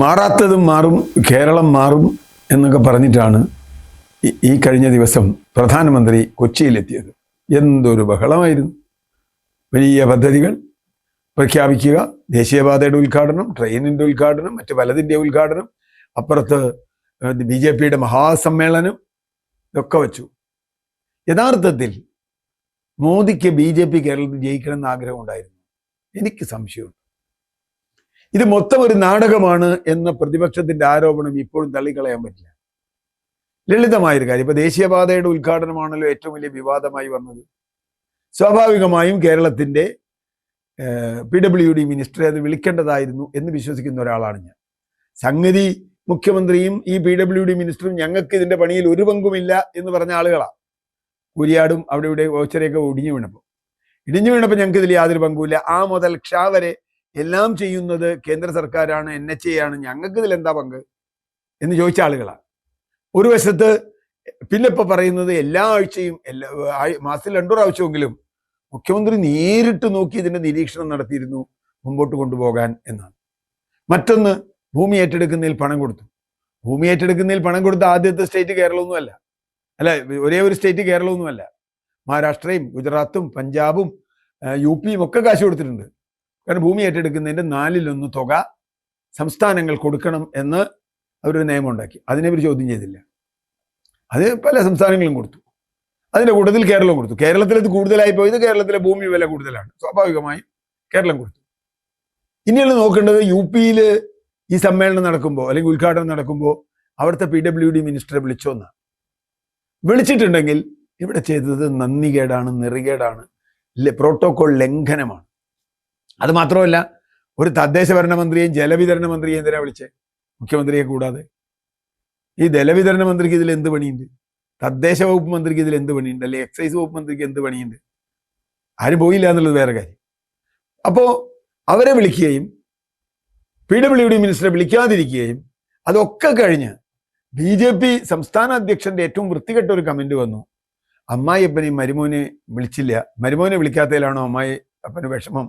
മാറാത്തതും മാറും, കേരളം മാറും എന്നൊക്കെ പറഞ്ഞിട്ടാണ് ഈ കഴിഞ്ഞ ദിവസം പ്രധാനമന്ത്രി കൊച്ചിയിലെത്തിയത്. എന്തൊരു ബഹളമായിരുന്നു! വലിയ പദ്ധതികൾ പ്രഖ്യാപിക്കുക, ദേശീയപാതയുടെ ഉദ്ഘാടനം, ട്രെയിനിൻ്റെ ഉദ്ഘാടനം, മറ്റ് പലതിൻ്റെ ഉദ്ഘാടനം, അപ്പുറത്ത് BJPയുടെ മഹാസമ്മേളനം, ഇതൊക്കെ വച്ചു. യഥാർത്ഥത്തിൽ മോദിക്ക് BJP കേരളത്തിൽ ജയിക്കണമെന്ന് ആഗ്രഹം ഉണ്ടായിരുന്നു. എനിക്ക് സംശയമുണ്ട്. ഇത് മൊത്തം ഒരു നാടകമാണ് എന്ന പ്രതിപക്ഷത്തിന്റെ ആരോപണം ഇപ്പോഴും തള്ളിക്കളയാൻ പറ്റില്ല. ലളിതമായൊരു കാര്യം, ഇപ്പൊ ദേശീയപാതയുടെ ഉദ്ഘാടനമാണല്ലോ ഏറ്റവും വലിയ വിവാദമായി വന്നത്. സ്വാഭാവികമായും കേരളത്തിന്റെ PWD മിനിസ്റ്ററെ അത് വിളിക്കേണ്ടതായിരുന്നു എന്ന് വിശ്വസിക്കുന്ന ഒരാളാണ് ഞാൻ. സംഗതി മുഖ്യമന്ത്രിയും ഈ PWD മിനിസ്റ്ററും ഞങ്ങൾക്ക് ഇതിന്റെ പണിയിൽ ഒരു പങ്കുമില്ല എന്ന് പറഞ്ഞ ആളുകളാണ്. കുരിയാടും അവിടെ ഇവിടെ ഓച്ചരയൊക്കെ ഇടിഞ്ഞു വീണപ്പോൾ ഞങ്ങൾക്ക് ഇതിൽ യാതൊരു പങ്കുമില്ല, ആ മുതൽ ക്ഷ വരെ എല്ലാം ചെയ്യുന്നത് കേന്ദ്ര സർക്കാരാണ്, NHA ആണ്, ഞങ്ങൾക്ക് ഇതിൽ എന്താ പങ്ക് എന്ന് ചോദിച്ച ആളുകളാണ്. ഒരു വശത്ത് പിന്നെ ഇപ്പൊ പറയുന്നത് എല്ലാ ആഴ്ചയും മാസത്തിൽ 2 പ്രാവശ്യമെങ്കിലും മുഖ്യമന്ത്രി നേരിട്ട് നോക്കി ഇതിന്റെ നിരീക്ഷണം നടത്തിയിരുന്നു മുമ്പോട്ട് കൊണ്ടുപോകാൻ എന്നാണ്. മറ്റൊന്ന്, ഭൂമി ഏറ്റെടുക്കുന്നതിൽ പണം കൊടുത്തു. ഭൂമി ഏറ്റെടുക്കുന്നതിൽ പണം കൊടുത്ത ആദ്യത്തെ സ്റ്റേറ്റ് കേരളമൊന്നുമല്ല, ഒരേ ഒരു സ്റ്റേറ്റ് കേരളമൊന്നുമല്ല. മഹാരാഷ്ട്രയും ഗുജറാത്തും പഞ്ചാബും UPയും ഒക്കെ കാശ് കൊടുത്തിട്ടുണ്ട്. കാരണം ഭൂമി ഏറ്റെടുക്കുന്നതിൻ്റെ 4/1 തുക സംസ്ഥാനങ്ങൾ കൊടുക്കണം എന്ന് അവരൊരു നിയമം ഉണ്ടാക്കി. അതിനെ ഇവർ ചോദ്യം ചെയ്തില്ല. അത് പല സംസ്ഥാനങ്ങളും കൊടുത്തു. അതിൻ്റെ കൂട്ടത്തിൽ കേരളം കൊടുത്തു. കേരളത്തിൽ ഇത് കൂടുതലായി പോയത് കേരളത്തിലെ ഭൂമി വില കൂടുതലാണ്, സ്വാഭാവികമായും കേരളം കൊടുത്തു. ഇനിയാണ് നോക്കേണ്ടത്, UPയിൽ ഈ സമ്മേളനം നടക്കുമ്പോൾ അല്ലെങ്കിൽ ഉദ്ഘാടനം നടക്കുമ്പോൾ അവിടുത്തെ PWD മിനിസ്റ്ററെ വിളിച്ചോന്നാണ്. വിളിച്ചിട്ടുണ്ടെങ്കിൽ ഇവിടെ ചെയ്തത് നന്ദികേടാണ്, നെറികേടാണ്, പ്രോട്ടോകോൾ ലംഘനമാണ്. അത് മാത്രമല്ല, ഒരു തദ്ദേശ ഭരണ മന്ത്രിയെയും ജലവിതരണ മന്ത്രിയെയും എന്തിനാ വിളിച്ചേ, മുഖ്യമന്ത്രിയെ കൂടാതെ? ഈ ജലവിതരണ മന്ത്രിക്ക് ഇതിൽ എന്ത് പണിയുണ്ട്? തദ്ദേശ വകുപ്പ് മന്ത്രിക്ക് ഇതിൽ എന്ത് പണിയുണ്ട്? അല്ലെ എക്സൈസ് വകുപ്പ് മന്ത്രിക്ക് എന്ത് പണിയുണ്ട്? ആരും പോയില്ല എന്നുള്ളത് വേറെ കാര്യം. അപ്പോൾ അവരെ വിളിക്കുകയും PWD മിനിസ്റ്ററെ വിളിക്കാതിരിക്കുകയും അതൊക്കെ കഴിഞ്ഞ് BJP സംസ്ഥാന അധ്യക്ഷന്റെ ഏറ്റവും വൃത്തികെട്ട ഒരു കമന്റ് വന്നു, അമ്മായിയപ്പനെയും മരുമോനെ വിളിച്ചില്ല, മരുമോനെ വിളിക്കാത്തതിലാണോ അമ്മായി അപ്പന് വിഷമം,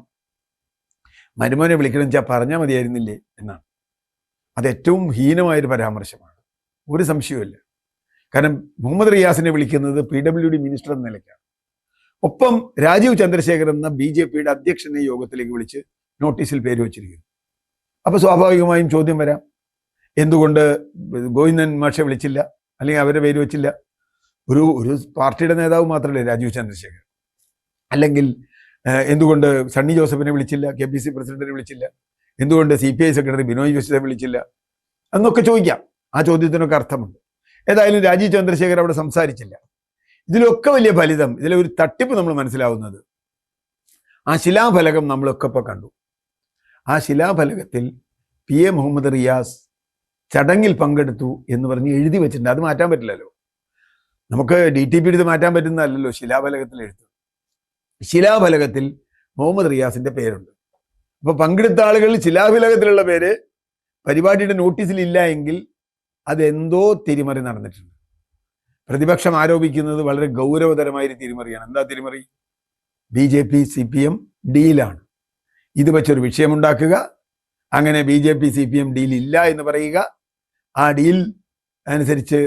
മരുമോനെ വിളിക്കണം വെച്ചാൽ പറഞ്ഞാൽ മതിയായിരുന്നില്ലേ എന്നാണ്. അത് ഏറ്റവും ഹീനമായൊരു പരാമർശമാണ്, ഒരു സംശയവുമില്ല. കാരണം മുഹമ്മദ് റിയാസിനെ വിളിക്കുന്നത് PWD മിനിസ്റ്റർ എന്ന നിലയ്ക്കാണ്. ഒപ്പം രാജീവ് ചന്ദ്രശേഖർ എന്ന BJPയുടെ അധ്യക്ഷനെ യോഗത്തിലേക്ക് വിളിച്ച് നോട്ടീസിൽ പേര് വെച്ചിരിക്കുന്നു. അപ്പോൾ സ്വാഭാവികമായും ചോദ്യം വരാം, എന്തുകൊണ്ട് ഗോവിന്ദൻ മാഷെ വിളിച്ചില്ല, അല്ലെങ്കിൽ അവരുടെ പേര് വെച്ചില്ല? ഒരു പാർട്ടിയുടെ നേതാവ് മാത്രമല്ലേ രാജീവ് ചന്ദ്രശേഖർ? അല്ലെങ്കിൽ എന്തുകൊണ്ട് സണ്ണി ജോസഫിനെ വിളിച്ചില്ല, KPC പ്രസിഡന്റിനെ വിളിച്ചില്ല? എന്തുകൊണ്ട് CPI സെക്രട്ടറി ബിനോയ് ജോസഫിനെ വിളിച്ചില്ല എന്നൊക്കെ ചോദിക്കാം. ആ ചോദ്യത്തിനൊക്കെ അർത്ഥമുണ്ട്. ഏതായാലും രാജീവ് ചന്ദ്രശേഖർ അവിടെ സംസാരിച്ചില്ല. ഇതിലൊക്കെ വലിയ ഫലിതം, ഇതിലെ ഒരു തട്ടിപ്പ് നമ്മൾ മനസ്സിലാവുന്നത്, ആ ശിലാഫലകം നമ്മളൊക്കെ ഇപ്പോൾ കണ്ടു. ആ ശിലാഫലകത്തിൽ PA മുഹമ്മദ് റിയാസ് ചടങ്ങിൽ പങ്കെടുത്തു എന്ന് പറഞ്ഞ് എഴുതി വെച്ചിട്ടുണ്ട്. അത് മാറ്റാൻ പറ്റില്ലല്ലോ, നമുക്ക് DTP എടുത്ത് മാറ്റാൻ പറ്റുന്നതല്ലല്ലോ ശിലാഫലകത്തിൽ എഴുത്ത്. ശിലാഫലകത്തിൽ മുഹമ്മദ് റിയാസിന്റെ പേരുണ്ട്. അപ്പൊ പങ്കെടുത്ത ആളുകളിൽ ശിലാഫലകത്തിലുള്ള പേര് പരിപാടിയുടെ നോട്ടീസിൽ ഇല്ല എങ്കിൽ അതെന്തോ തിരിമറി നടന്നിട്ടുണ്ട്. പ്രതിപക്ഷം ആരോപിക്കുന്നത് വളരെ ഗൗരവതരമായൊരു തിരിമറിയാണ്. എന്താ തിരിമറി? BJP CPM ഡീലാണ്. ഇത് വെച്ചൊരു വിഷയമുണ്ടാക്കുക, അങ്ങനെ BJP CPM ഡീൽ ഇല്ല എന്ന് പറയുക, ആ ഡീൽ അനുസരിച്ച്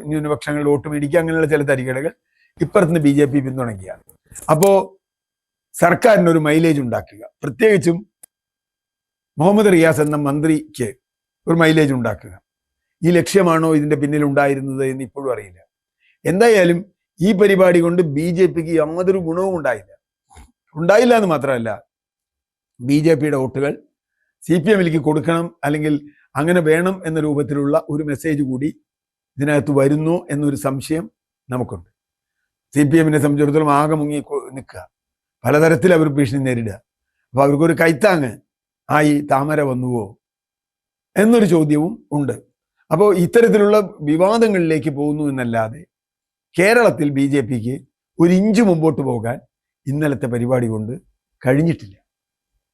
ന്യൂനപക്ഷങ്ങളുടെ വോട്ട് മേടിക്കുക, അങ്ങനെയുള്ള ചില തരികടകൾ ഇപ്പുറത്തുനിന്ന് BJP പിന്തുണയ്ക്കുകയാണ്. അപ്പോൾ സർക്കാരിനൊരു മൈലേജ് ഉണ്ടാക്കുക, പ്രത്യേകിച്ചും മുഹമ്മദ് റിയാസ് എന്ന മന്ത്രിക്ക് ഒരു മൈലേജ് ഉണ്ടാക്കുക. ഈ ലക്ഷ്യമാണോ ഇതിൻ്റെ പിന്നിൽ ഉണ്ടായിരുന്നത് എന്ന് ഇപ്പോഴും അറിയില്ല. എന്തായാലും ഈ പരിപാടി കൊണ്ട് BJPക്ക് യാതൊരു ഗുണവും ഉണ്ടായില്ല എന്ന് മാത്രമല്ല, BJPയുടെ വോട്ടുകൾ CPMലേക്ക് കൊടുക്കണം, അല്ലെങ്കിൽ അങ്ങനെ വേണം എന്ന രൂപത്തിലുള്ള ഒരു മെസ്സേജ് കൂടി ഇതിനകത്ത് വരുന്നു എന്നൊരു സംശയം നമുക്കുണ്ട്. CPMനെ സംബന്ധിച്ചിടത്തോളം ആകെ മുങ്ങി നിൽക്കുക, പലതരത്തിൽ അവർ ഭീഷണി നേരിടുക. അപ്പോൾ അവർക്കൊരു കൈത്താങ്ങ് ആയി താമര വന്നുവോ എന്നൊരു ചോദ്യവും ഉണ്ട്. അപ്പോൾ ഇത്തരത്തിലുള്ള വിവാദങ്ങളിലേക്ക് പോകുന്നു എന്നല്ലാതെ കേരളത്തിൽ BJPക്ക് ഒരു ഇഞ്ച് മുമ്പോട്ട് പോകാൻ ഇന്നലത്തെ പരിപാടി കൊണ്ട് കഴിഞ്ഞിട്ടില്ല.